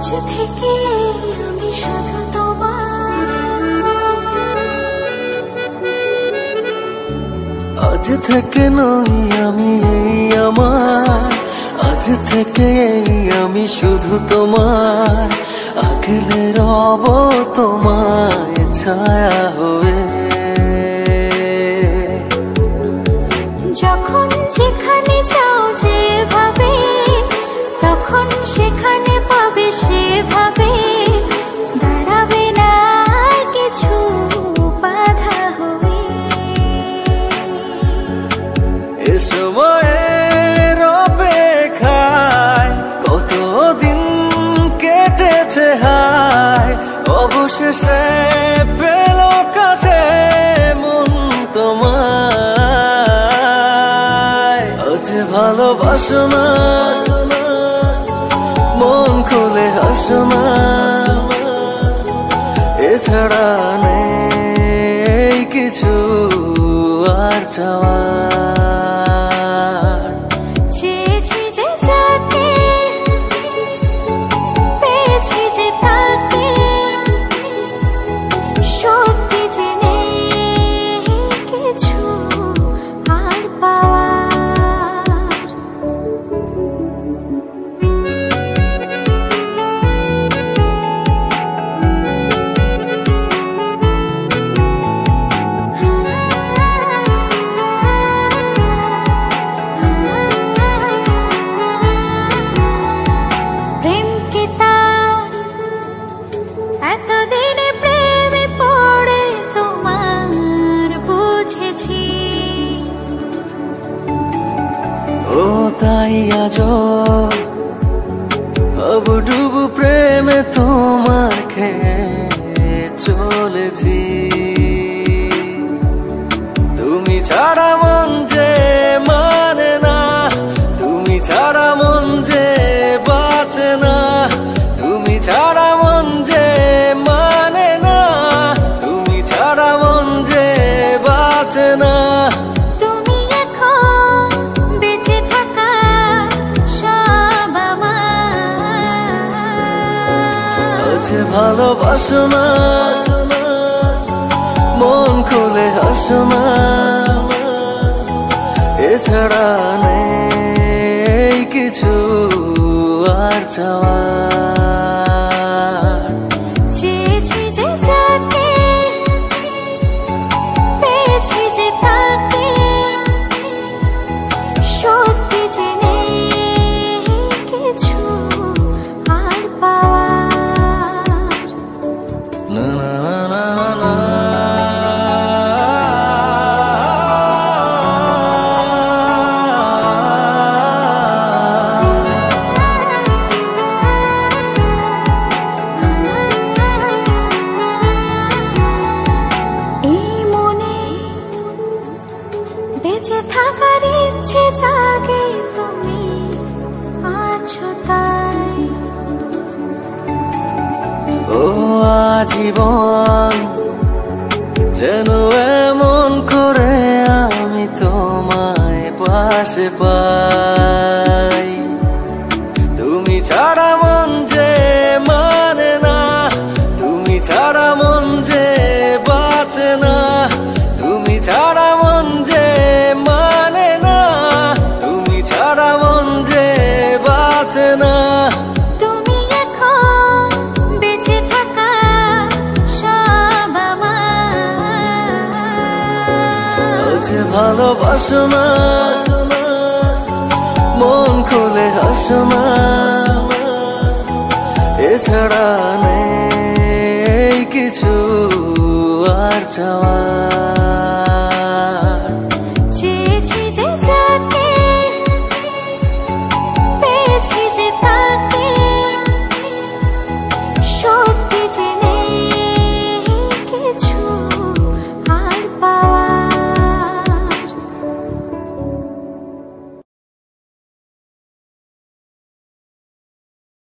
আজ থেকে আমি শুধু তোমার, আজ থেকে নই আমি এই আমার, আজ থেকে আমি শুধু তোমার, আগলে রব তোমায় ছায়া হয়ে। যখন যেখানে যাও যেভাবে, তখন সেখানে পাবে সেভাবে, দাঁড়াবে না কিছু বাধা হয়ে। এ সময়ের অপেক্ষায় কতদিন কেটেছে হায়, অবশেষে পেল কাছে মন তোমায়। আজ ভালোবাসো না, মন খুলে হাসো না, এছাড়া নেই কিছু আর চাওয়ার। চেয়েছি যে যাকে, পেয়েছি যে তাকে, সত্যি যে নেই কিছু আর পাওয়ার। এতদিনে প্রেমে পড়ে তোমার বুঝেছি, ও তাই আজো ডুবু প্রেমে তোমার খেয়ে চলেছি। তুমি ছাড়া মন যে মানে না, তুমি ছাড়া মন যে বাঁচে না, তুমি ছাড়া মন যে মানে না, তুমি ছাড়া মন যে বাঁচে না। তুমি এখন বেঁচে থাকা সব আমার। আজ ভালোবাসো না, মন খুলে হাসো না, এছাড়া নেই কিছু আর চাওয়ার। চেয়েছি যে যাকে, পেয়েছি যে তাকে, সত্যি যে নেই কিছু আর পাওয়ার। না না না না না। এই মনে বেঁচে থাকার ইচ্ছে জাগে, তুমি আছো তাই। ও আজীবন যেন এমন করে আমি তোমায় পাশে পাই। তুমি ছাড়া মন যে মানে না, তুমি ছাড়া মন যে বাঁচে না, তুমি ছাড়া মন যে মানে না, তুমি ছাড়া মন যে বাঁচে না। তুমি এখন বেঁচে থাকা সব আমার। আজ ভালোবাসো না, মন খুলে হাসো না, এছাড়া নেই কিছু আর চাওয়ার।